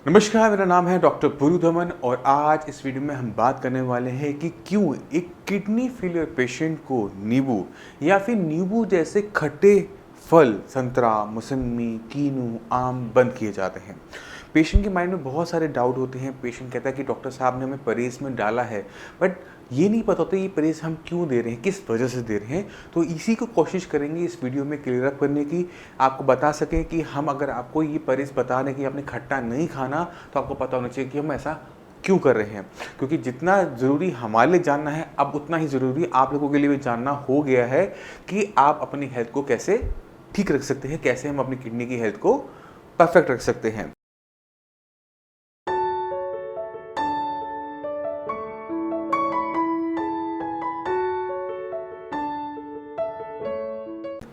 नमस्कार, मेरा नाम है डॉक्टर पुरु धमन और आज इस वीडियो में हम बात करने वाले हैं कि क्यों एक किडनी फेलियर पेशेंट को नींबू या फिर नींबू जैसे खट्टे फल संतरा, मौसमी, कीनू, आम बंद किए जाते हैं। पेशेंट के माइंड में बहुत सारे डाउट होते हैं। पेशेंट कहता है कि डॉक्टर साहब ने हमें परहेज़ में डाला है, बट ये नहीं पता होता ये परहेज़ हम क्यों दे रहे हैं, किस वजह से दे रहे हैं। तो इसी को कोशिश करेंगे इस वीडियो में क्लियर अप करने की, आपको बता सकें कि हम अगर आपको ये परहेज़ बता रहे हैं कि आपने खट्टा नहीं खाना, तो आपको पता होना चाहिए कि हम ऐसा क्यों कर रहे हैं। क्योंकि जितना ज़रूरी हमारे लिए जानना है, अब उतना ही ज़रूरी आप लोगों के लिए भी जानना हो गया है कि आप अपनी हेल्थ को कैसे ठीक रख सकते हैं, कैसे हम अपनी किडनी की हेल्थ को परफेक्ट रख सकते हैं।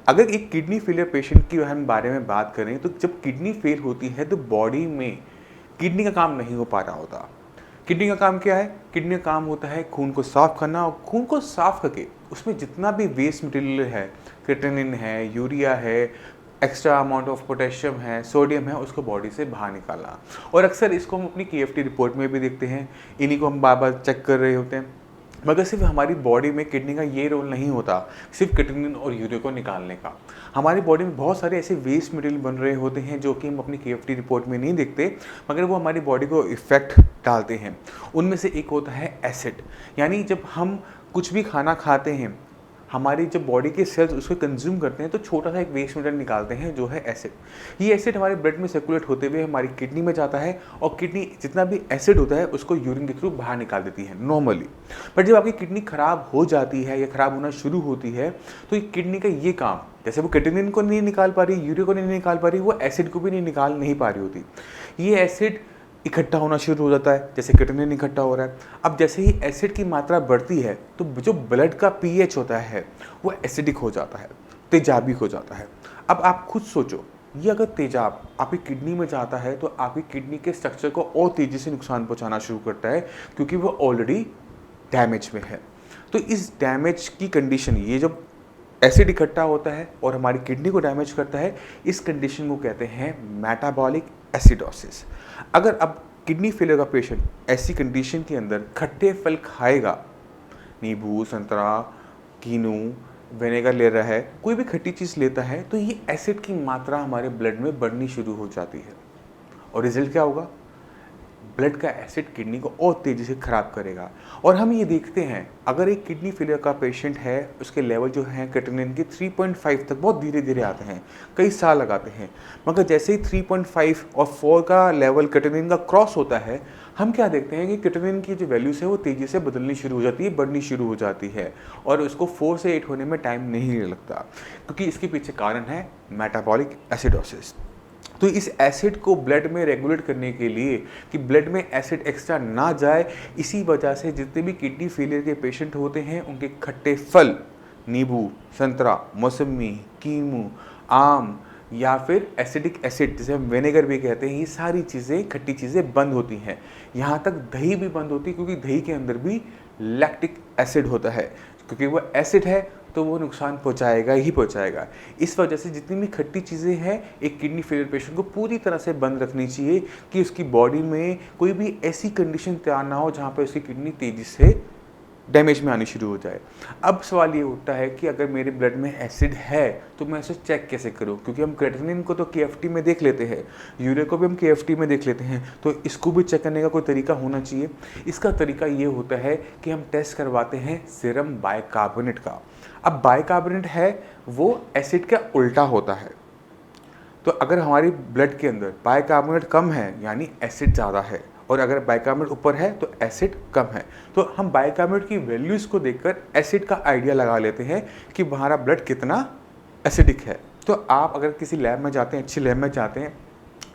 अगर एक किडनी फेलियर पेशेंट की हम बारे में बात करें, तो जब किडनी फेल होती है तो बॉडी में किडनी का काम नहीं हो पा रहा होता। किडनी का काम क्या है? किडनी का काम होता है खून को साफ करना, और खून को साफ करके उसमें जितना भी वेस्ट मटेरियल है, क्रिएटिनिन है, यूरिया है, एक्स्ट्रा अमाउंट ऑफ पोटेशियम है, सोडियम है, उसको बॉडी से बाहर निकालना। और अक्सर इसको हम अपनी केएफटी रिपोर्ट में भी देखते हैं, इन्हीं को हम बार बार चेक कर रहे होते हैं। मगर सिर्फ हमारी बॉडी में किडनी का ये रोल नहीं होता सिर्फ क्रिएटिनिन और यूरिया को निकालने का। हमारी बॉडी में बहुत सारे ऐसे वेस्ट मटेरियल बन रहे होते हैं जो कि हम अपनी केएफटी रिपोर्ट में नहीं देखते, मगर वो हमारी बॉडी को इफ़ेक्ट डालते हैं। उनमें से एक होता है एसिड। यानी जब हम कुछ भी खाना खाते हैं, हमारी जब बॉडी के सेल्स उसको कंज्यूम करते हैं, तो छोटा सा एक वेस्ट मटेरियल निकालते हैं जो है एसिड। ये एसिड हमारे ब्लड में सर्कुलेट होते हुए हमारी किडनी में जाता है, और किडनी जितना भी एसिड होता है उसको यूरिन के थ्रू बाहर निकाल देती है नॉर्मली। बट जब आपकी किडनी खराब हो जाती है या खराब होना शुरू होती है, तो किडनी का ये काम, जैसे वो क्रिएटिनिन को नहीं निकाल पा रही, यूरिया को नहीं निकाल पा रही, वो एसिड को भी नहीं पा रही होती। ये एसिड इकट्ठा होना शुरू हो जाता है, जैसे क्रिएटिनिन इकट्ठा हो रहा है। अब जैसे ही एसिड की मात्रा बढ़ती है, तो जो ब्लड का पीएच होता है वो एसिडिक हो जाता है, तेजाबी हो जाता है। अब आप खुद सोचो, ये अगर तेजाब आपकी किडनी में जाता है, तो आपकी किडनी के स्ट्रक्चर को और तेज़ी से नुकसान पहुंचाना शुरू करता है, क्योंकि वो ऑलरेडी डैमेज में है। तो इस डैमेज की कंडीशन, ये जब एसिड इकट्ठा होता है और हमारी किडनी को डैमेज करता है, इस कंडीशन को कहते हैं मेटाबॉलिक एसिडोसिस। अगर अब किडनी फेलियर का पेशेंट ऐसी कंडीशन के अंदर खट्टे फल खाएगा, नींबू, संतरा, कीनू, विनेगर ले रहा है, कोई भी खट्टी चीज़ लेता है, तो ये एसिड की मात्रा हमारे ब्लड में बढ़नी शुरू हो जाती है। और रिजल्ट क्या होगा? ब्लड का एसिड किडनी को और तेज़ी से ख़राब करेगा। और हम ये देखते हैं, अगर एक किडनी फेलियर का पेशेंट है, उसके लेवल जो हैं क्रिएटिनिन के 3.5 तक बहुत धीरे धीरे आते हैं, कई साल लगाते हैं। मगर जैसे ही 3.5 और 4 का लेवल क्रिएटिनिन का क्रॉस होता है, हम क्या देखते हैं कि क्रिएटिनिन की जो वैल्यूज़ है वो तेज़ी से बदलनी शुरू हो जाती है, बढ़नी शुरू हो जाती है, और उसको 4 से 8 होने में टाइम नहीं लगता, क्योंकि इसके पीछे कारण है मेटाबॉलिक एसिडोसिस। तो इस एसिड को ब्लड में रेगुलेट करने के लिए, कि ब्लड में एसिड एक्स्ट्रा ना जाए, इसी वजह से जितने भी किडनी फेलियर के पेशेंट होते हैं, उनके खट्टे फल, नींबू, संतरा, मौसमी, कीनू, आम, या फिर एसिडिक एसिड जिसे हम विनेगर भी कहते हैं, ये सारी चीज़ें, खट्टी चीज़ें बंद होती हैं। यहाँ तक दही भी बंद होती है, क्योंकि दही के अंदर भी लैक्टिक एसिड होता है, क्योंकि वो एसिड है तो वो नुकसान पहुंचाएगा ही पहुंचाएगा। इस वजह से जितनी भी खट्टी चीज़ें हैं, एक किडनी फेलियर पेशेंट को पूरी तरह से बंद रखनी चाहिए, कि उसकी बॉडी में कोई भी ऐसी कंडीशन तैयार ना हो जहाँ पे उसकी किडनी तेज़ी से डैमेज में आनी शुरू हो जाए। अब सवाल ये उठता है कि अगर मेरे ब्लड में एसिड है, तो मैं इसे चेक कैसे करूं? क्योंकि हम क्रिएटिनिन को तो केएफटी में देख लेते हैं, यूरिया को भी हम केएफटी में देख लेते हैं, तो इसको भी चेक करने का कोई तरीका होना चाहिए। इसका तरीका ये होता है कि हम टेस्ट करवाते हैं सीरम बाइकार्बोनेट का। अब बाइकार्बोनेट है, वो एसिड का उल्टा होता है। तो अगर हमारी ब्लड के अंदर बाइकार्बोनेट कम है, यानी एसिड ज़्यादा है, और अगर बाइकार्बोनेट ऊपर है तो एसिड कम है। तो हम बाइकार्बोनेट की वैल्यूज़ को देखकर एसिड का आइडिया लगा लेते हैं कि हमारा ब्लड कितना एसिडिक है। तो आप अगर किसी लैब में जाते हैं, अच्छी लैब में जाते हैं,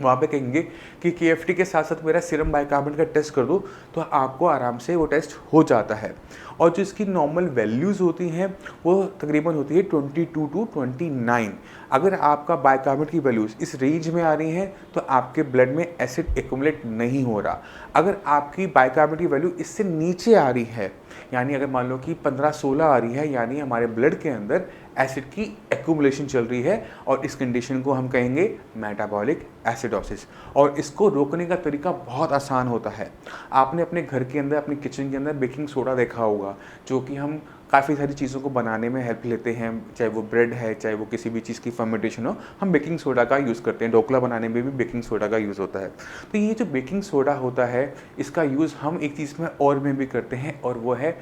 वहाँ पे कहेंगे कि केएफटी के साथ साथ मेरा सीरम बाइकार्बोनेट का टेस्ट कर दो, तो आपको आराम से वो टेस्ट हो जाता है। और जो इसकी नॉर्मल वैल्यूज़ होती हैं, वो तकरीबन होती है 22 टू 29। अगर आपका बाइकार्बोनेट की वैल्यूज़ इस रेंज में आ रही हैं, तो आपके ब्लड में एसिड एक्यूमुलेट नहीं हो रहा। अगर आपकी बाइकार्बोनेट की वैल्यू इससे नीचे आ रही है, यानी अगर मान लो कि 15-16 आ रही है, यानी हमारे ब्लड के अंदर एसिड की एक्यूमुलेशन चल रही है, और इस कंडीशन को हम कहेंगे मेटाबॉलिक एसिडोसिस। और इसको रोकने का तरीका बहुत आसान होता है। आपने अपने घर के अंदर, अपने किचन के अंदर बेकिंग सोडा देखा होगा, जो कि हम काफ़ी सारी चीज़ों को बनाने में हेल्प लेते हैं, चाहे वो ब्रेड है, चाहे वो किसी भी चीज़ की फर्मेंटेशन हो, हम बेकिंग सोडा का यूज़ करते हैं। ढोकला बनाने में भी बेकिंग सोडा का यूज़ होता है। तो ये जो बेकिंग सोडा होता है, इसका यूज़ हम एक चीज़ में और में भी करते हैं, और वो है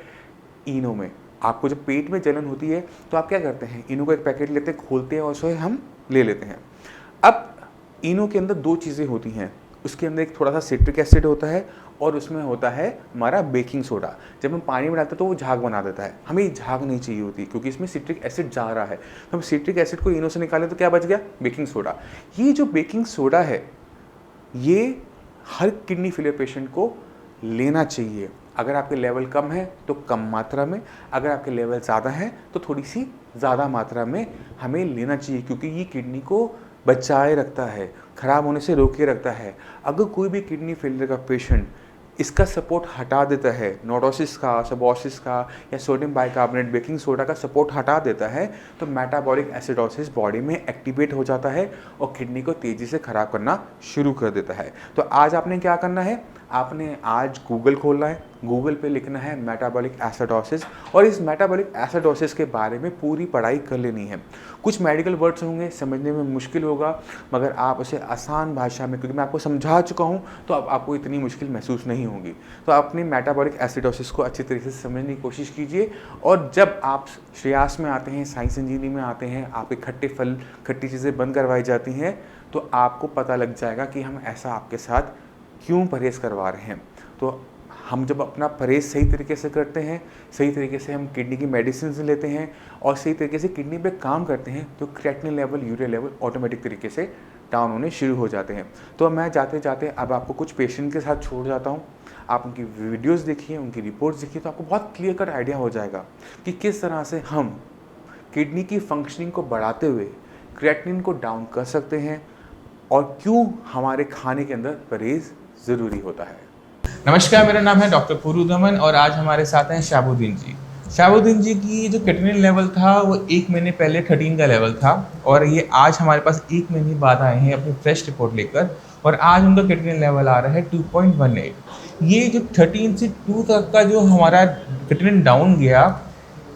इनो में। आपको जब पेट में जलन होती है तो आप क्या करते हैं, इनो का एक पैकेट लेते हैं, खोलते हैं और उसे हम ले लेते हैं। अब इनो के अंदर दो चीज़ें होती हैं, उसके अंदर एक थोड़ा सा सिट्रिक एसिड होता है, और उसमें होता है हमारा बेकिंग सोडा। जब हम पानी में डालते हैं तो वो झाग बना देता है, हमें ये झाग नहीं चाहिए होती, क्योंकि इसमें सिट्रिक एसिड जा रहा है। तो हम सिट्रिक एसिड को इनो से निकालें तो क्या बच गया, बेकिंग सोडा। ये जो बेकिंग सोडा है, ये हर किडनी फेलियर पेशेंट को लेना चाहिए। अगर आपके लेवल कम है तो कम मात्रा में, अगर आपके लेवल ज़्यादा है तो थोड़ी सी ज़्यादा मात्रा में हमें लेना चाहिए, क्योंकि ये किडनी को बचाए रखता है, ख़राब होने से रोके रखता है। अगर कोई भी किडनी फेलियर का पेशेंट इसका सपोर्ट हटा देता है, नोडोसिस का, सबोसिस का, या सोडियम बाइकार्बोनेट बेकिंग सोडा का सपोर्ट हटा देता है, तो मेटाबॉलिक एसिडोसिस बॉडी में एक्टिवेट हो जाता है और किडनी को तेज़ी से ख़राब करना शुरू कर देता है। तो आज आपने क्या करना है, आपने आज गूगल खोलना है, गूगल पे लिखना है मेटाबॉलिक एसिडोसिस, और इस मेटाबॉलिक एसिडोसिस के बारे में पूरी पढ़ाई कर लेनी है। कुछ मेडिकल वर्ड्स होंगे, समझने में मुश्किल होगा, मगर आप उसे आसान भाषा में, क्योंकि मैं आपको समझा चुका हूँ, तो अब आपको इतनी मुश्किल महसूस नहीं होगी। तो अपनी मेटाबॉलिक एसिडोसिस को अच्छी तरीके से समझने की कोशिश कीजिए। और जब आप श्रेयास में आते हैं, साइंस इंजीनियरिंग में आते हैं, आपके खट्टे फल, खट्टी चीज़ें बंद करवाई जाती हैं, तो आपको पता लग जाएगा कि हम ऐसा आपके साथ क्यों परहेज़ करवा रहे हैं। तो हम जब अपना परहेज़ सही तरीके से करते हैं, सही तरीके से हम किडनी की मेडिसिन लेते हैं, और सही तरीके से किडनी पे काम करते हैं, तो creatinine level, urea level automatic तरीके से डाउन होने शुरू हो जाते हैं। तो मैं जाते जाते अब आपको कुछ पेशेंट के साथ छोड़ जाता हूँ। आप उनकी वीडियोज़ देखिए, उनकी रिपोर्ट्स देखिए, तो आपको बहुत क्लियर कट आइडिया हो जाएगा कि किस तरह से हम किडनी की फंक्शनिंग को बढ़ाते हुए क्रिएटिनिन को डाउन कर सकते हैं, और क्यों हमारे खाने के अंदर परहेज़ ज़रूरी होता है। नमस्कार, मेरा नाम है डॉक्टर पुरुदमन, और आज हमारे साथ हैं शहाबुद्दीन जी। शहाबुद्दीन जी की जो क्रिएटिनिन लेवल था वो 1 महीने पहले 13 का लेवल था, और ये आज हमारे पास 1 महीने बाद आए हैं अपनी फ्रेश रिपोर्ट लेकर, और आज उनका क्रिएटिनिन लेवल आ रहा है 2.18। ये जो 13 से 2 तक का जो हमारा क्रिएटिनिन डाउन गया,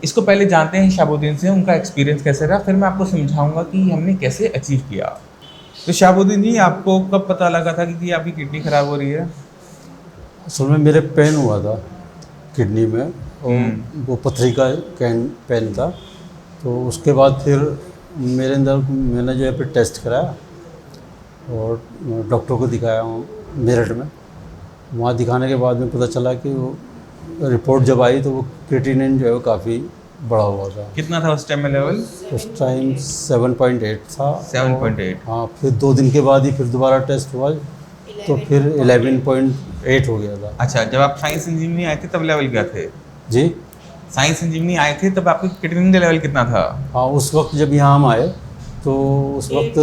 इसको पहले जानते हैं शहाबुद्दीन से, उनका एक्सपीरियंस कैसे रहा, फिर मैं आपको समझाऊंगा कि हमने कैसे अचीव किया। तो शहाबुद्दीन जी, आपको कब पता लगा था कि आपकी किडनी खराब हो रही है? असल में मेरे पेन हुआ था किडनी में, और वो पथरी का पेन था। तो उसके बाद फिर मेरे अंदर मैंने जो है फिर टेस्ट कराया, और डॉक्टर को दिखाया मेरठ में। वहाँ दिखाने के बाद में पता चला कि वो रिपोर्ट जब आई तो वो क्रिएटिनिन जो है वो काफ़ी बड़ा हुआ था। कितना था उस टाइम में लेवल? उस टाइम 7.8 था। 7.8। हाँ, फिर 2 दिन के बाद ही फिर दोबारा टेस्ट हुआ तो फिर 11.8 हो गया था। अच्छा, जब आप साइंस इंजीनियरिंग आए थे तब लेवल क्या थे? जी, साइंस इंजीनियरिंग आए थे तब आपके क्रिएटिनिन का लेवल कितना था? हाँ, उस वक्त जब यहाँ हम आए तो उस वक्त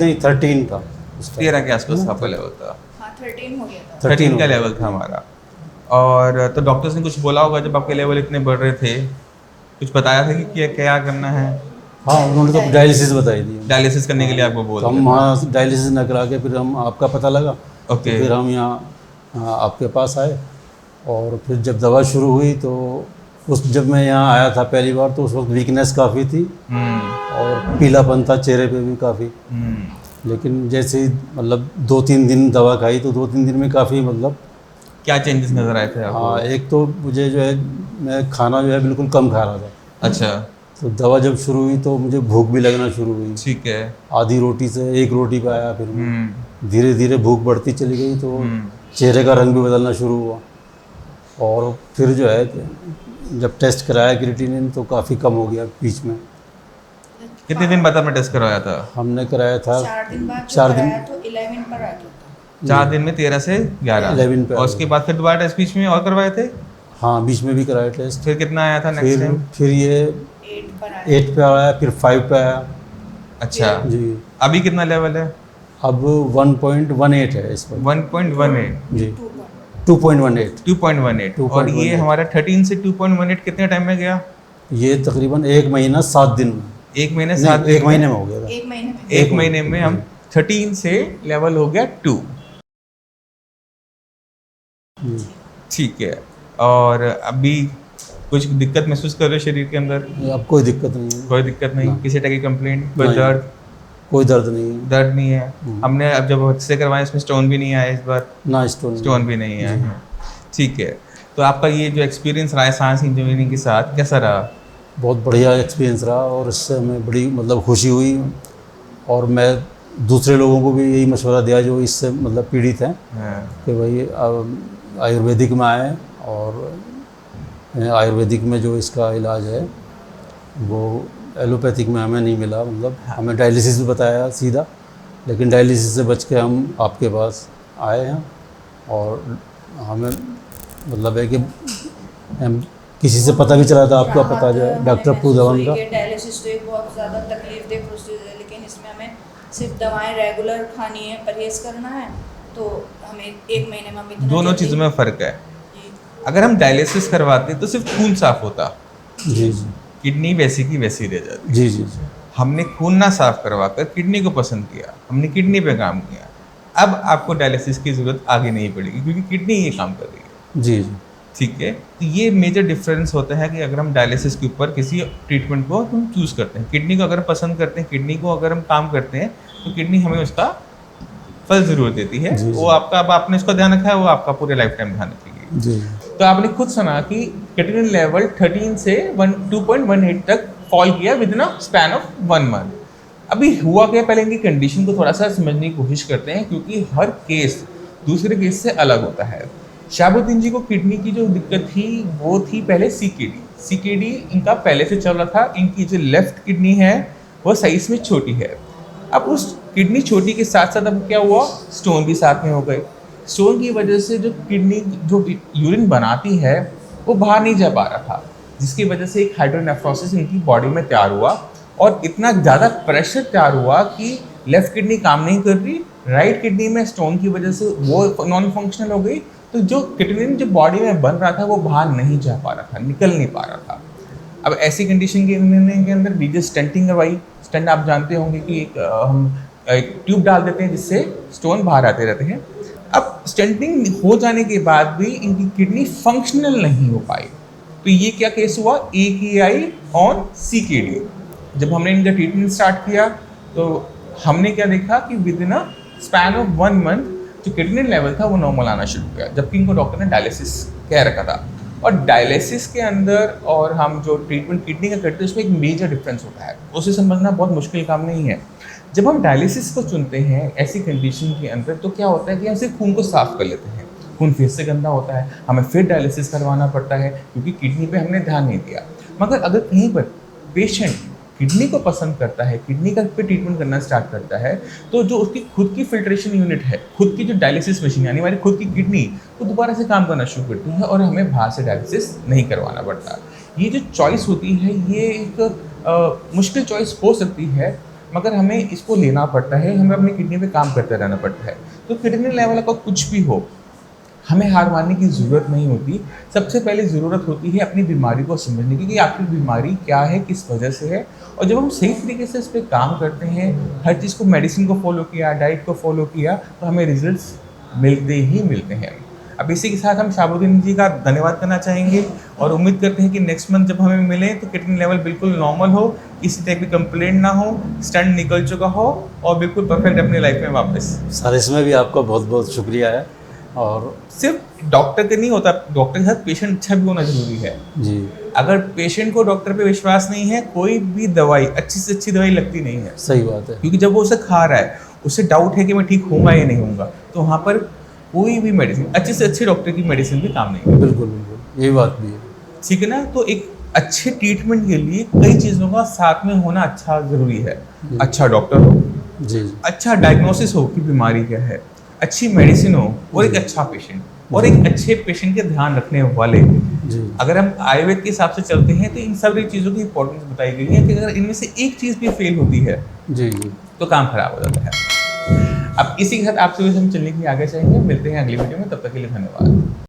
नहीं 13 था। 13 के आसपास आपका लेवल था। हाँ, 13 हो गया था। 13 का लेवल था हमारा। और तो डॉक्टर्स ने कुछ बोला होगा जब आपके लेवल इतने बढ़ रहे थे, कुछ बताया था कि क्या करना है? हाँ, उन्होंने तो डायलिसिस बताई थी। डायलिसिस करने के लिए आपको बोल तो हम वहाँ डायलिसिस न करा के फिर हम आपका पता लगा। ओके। तो फिर हम यहाँ आपके पास आए, और फिर जब दवा शुरू हुई तो जब मैं यहाँ आया था पहली बार तो उस वक्त वीकनेस काफ़ी थी, और पीलापन था चेहरे पे भी काफ़ी। लेकिन जैसे ही मतलब 2-3 दिन दवा खाई तो 2-3 दिन में काफ़ी मतलब क्या चेंजेस नजर आए थे आपको? हाँ, एक तो मुझे जो है मैं खाना जो है बिल्कुल कम खा रहा था। अच्छा। तो दवा जब शुरू हुई तो मुझे भूख भी लगना शुरू हुई। ठीक है। आधी रोटी से 1 रोटी पे आया, फिर धीरे धीरे भूख बढ़ती चली गई, तो चेहरे का रंग भी बदलना शुरू हुआ। और फिर जो है जब टेस्ट कराया क्रिएटिनिन तो काफ़ी कम हो गया बीच में। कितने दिन बाद आपने टेस्ट करवाया था? हमने कराया था 4 दिन बाद 4 दिन तो 11 पर आ गया था। 4 दिन में 13 से 11। 11 पे। और उसके बाद फिर दोबारा टेस्ट बीच में और करवाए थे? हाँ, बीच में भी कराया टेस्ट। फिर कितना आया था नेक्स्ट टाइम? फिर ये 8 पे आया, फिर 5 पे आया। अच्छा जी। अभी कितना लेवल है? अब 1.18 है इस पर। 1.18। जी, 2.18 2.18 और ये 2.18 हमारा 13 से 2.18 कितने टाइम में गया? ये तकरीबन 1 महीना 7 दिन में, एक महीने नहीं, 7 1 महीने में हो गया था। एक महीने में एक महीने में हम 13 से लेवल हो गया 2। ठीक है, और अभी कुछ दिक्कत महसूस कर रहे हो शरीर के अंदर? ये अब कोई दिक्कत नहीं है, कोई दिक्कत नहीं, ना। किसी टाइप की कंप्लेंट, कोई नहीं। दर्द? कोई दर्द नहीं है, दर्द नहीं है। हमने अब जब एक्सरे करवाया इसमें स्टोन भी नहीं आया इस बार, ना स्टोन भी नहीं आया है। ठीक है, तो आपका ये जो एक्सपीरियंस रहा है सांस इंजीनियरिंग के साथ कैसा रहा? बहुत बढ़िया एक्सपीरियंस रहा और इससे हमें बड़ी मतलब खुशी हुई, और मैं दूसरे लोगों को भी यही मशवरा दिया जो इससे मतलब पीड़ित हैं हाँ। कि भाई आयुर्वेदिक में आए, और आयुर्वेदिक में जो इसका इलाज है वो एलोपैथिक में हमें नहीं मिला, मतलब हमें डायलिसिस भी बताया सीधा, लेकिन डायलिसिस से बच के हम आपके पास आए हैं, और हमें मतलब है कि हम किसी से पता भी चला था आपका पता जो है डॉक्टर पूधवन का। डायलिसिस तो एक बहुत ज़्यादा तकलीफ-देह प्रोसीजर है, लेकिन इसमें हमें सिर्फ दवाएं रेगुलर खानी है, परहेज करना है, तो हमें 1 महीने में हम इतना दोनों जल्दी- चीज़ों में फ़र्क है। जी। अगर हम डायलिसिस करवाते तो सिर्फ खून साफ होता, जी जी किडनी वैसी की वैसी रह जाती। जी जी जी हमने खून ना साफ करवाकर किडनी को पसंद किया, हमने किडनी पे काम किया। अब आपको डायलिसिस की ज़रूरत आगे नहीं पड़ेगी क्योंकि किडनी ये काम कर रही है। जी जी ठीक है, तो ये मेजर डिफरेंस होता है कि अगर हम डायलिसिस के ऊपर किसी ट्रीटमेंट को हम चूज़ करते हैं, किडनी को अगर पसंद करते हैं, किडनी को अगर हम काम करते हैं, तो किडनी हमें उसका फल ज़रूर देती है। जी, जी। वो आपका, अब आपने इसका ध्यान रखा है, वो आपका पूरे लाइफ टाइम ध्यान रखेगी। जी तो आपने खुद सुना कि क्रिएटिनिन लेवल 13 से 2.18 तक फॉल किया with in a span of 1 month. अभी हुआ क्या, पहले इनकी कंडीशन को थोड़ा सा समझने की कोशिश करते हैं क्योंकि हर केस दूसरे केस से अलग होता है। शाहबुद्दीन जी को किडनी की जो दिक्कत थी वो थी पहले सीकेडी इनका पहले से चल रहा था। इनकी जो लेफ्ट किडनी है वो साइज में छोटी है। अब उस किडनी छोटी के साथ साथ अब क्या हुआ, स्टोन भी साथ में हो गए। स्टोन की वजह से जो किडनी जो यूरिन बनाती है वो बाहर नहीं जा पा रहा था, जिसकी वजह से एक हाइड्रोनेफ्रोसिस इनकी बॉडी में तैयार हुआ और इतना ज़्यादा प्रेशर तैयार हुआ कि लेफ्ट किडनी काम नहीं कर रही, राइट किडनी में स्टोन की वजह से वो नॉन फंक्शनल हो गई। तो जो किडनी जो बॉडी में बन रहा था वो बाहर नहीं जा पा रहा था, निकल नहीं पा रहा था। अब ऐसी कंडीशन के अंदर बीजे स्टेंटिंग करवाई। स्टेंट आप जानते होंगे कि हम एक ट्यूब डाल देते हैं जिससे स्टोन बाहर आते रहते हैं। अब स्टेंटिंग हो जाने के बाद भी इनकी किडनी फंक्शनल नहीं हो पाई। तो ये क्या केस हुआ, AKI ऑन CKD। जब हमने इनका ट्रीटमेंट स्टार्ट किया तो हमने क्या देखा कि with in a span of 1 month जो किडनी लेवल था वो नॉर्मल आना शुरू किया, जबकि इनको डॉक्टर ने डायलिसिस कह रखा था। और डायलिसिस के अंदर और हम जो ट्रीटमेंट किडनी का करते हैं उसमें एक मेजर डिफरेंस होता है, उसे समझना बहुत मुश्किल काम नहीं है। जब हम डायलिसिस को चुनते हैं ऐसी कंडीशन के अंदर तो क्या होता है कि हम सिर्फ खून को साफ कर लेते हैं, खून फिर से गंदा होता है, हमें फिर डायलिसिस करवाना पड़ता है क्योंकि किडनी पे हमने ध्यान नहीं दिया। मगर अगर कहीं पर पेशेंट किडनी को पसंद करता है, किडनी का पे ट्रीटमेंट करना स्टार्ट करता है, तो जो उसकी खुद की फिल्ट्रेशन यूनिट है, खुद की जो डायलिसिस मशीन यानी हमारी खुद की किडनी, वो दोबारा से काम करना शुरू करती है और हमें बाहर से डायलिसिस नहीं करवाना पड़ता। ये जो चॉइस होती है ये एक मुश्किल चॉइस हो सकती है, मगर हमें इसको लेना पड़ता है, हमें अपनी किडनी पे काम करते रहना पड़ता है। तो किडनी लेवल का कुछ भी हो, हमें हार मानने की ज़रूरत नहीं होती। सबसे पहले ज़रूरत होती है अपनी बीमारी को समझने की कि आपकी बीमारी क्या है, किस वजह से है। और जब हम सही तरीके से इस पर काम करते हैं, हर चीज़ को, मेडिसिन को फॉलो किया, डाइट को फॉलो किया, तो हमें रिजल्ट्स मिलते ही मिलते हैं। अब इसी के साथ हम शाहबुद्दीन जी का धन्यवाद करना चाहेंगे और उम्मीद करते हैं कि नेक्स्ट मंथ जब हमें मिलें तो किडनी लेवल बिल्कुल नॉर्मल हो, किसी टाइप की कंप्लेंट ना हो, स्टंट निकल चुका हो और बिल्कुल परफेक्ट अपनी लाइफ में वापस। सर इसमें भी आपका बहुत बहुत शुक्रिया है। और सिर्फ डॉक्टर के नहीं होता, डॉक्टर के साथ पेशेंट अच्छा भी होना जरूरी है। जी अगर पेशेंट को डॉक्टर पे विश्वास नहीं है, कोई भी दवाई अच्छी से अच्छी दवाई लगती नहीं है, सही बात है। क्योंकि जब वो उसे खा रहा है उसे डाउट है कि मैं ठीक होऊंगा या नहीं होऊंगा, तो वहाँ पर कोई भी मेडिसिन, अच्छी से अच्छी डॉक्टर की मेडिसिन भी काम नहीं है। बिल्कुल बिल्कुल यही बात भी है। ठीक है ना। तो एक अच्छे ट्रीटमेंट के लिए कई चीज़ों का साथ में होना अच्छा ज़रूरी है। अच्छा डॉक्टर हो, जी जी अच्छा डायग्नोसिस हो कि बीमारी क्या है, अच्छी मेडिसिन हो और एक अच्छा पेशेंट और एक अच्छे पेशेंट के ध्यान रखने वाले। जी अगर हम आयुर्वेद के हिसाब से चलते हैं तो इन सभी चीज़ों की इंपॉर्टेंस बताई गई है कि अगर इनमें से एक चीज़ भी फेल होती है जी जी तो काम खराब हो जाता है। अब इसी के साथ आपसे हम चलने के लिए आगे चाहेंगे। मिलते हैं अगली वीडियो में, तब तक के लिए धन्यवाद।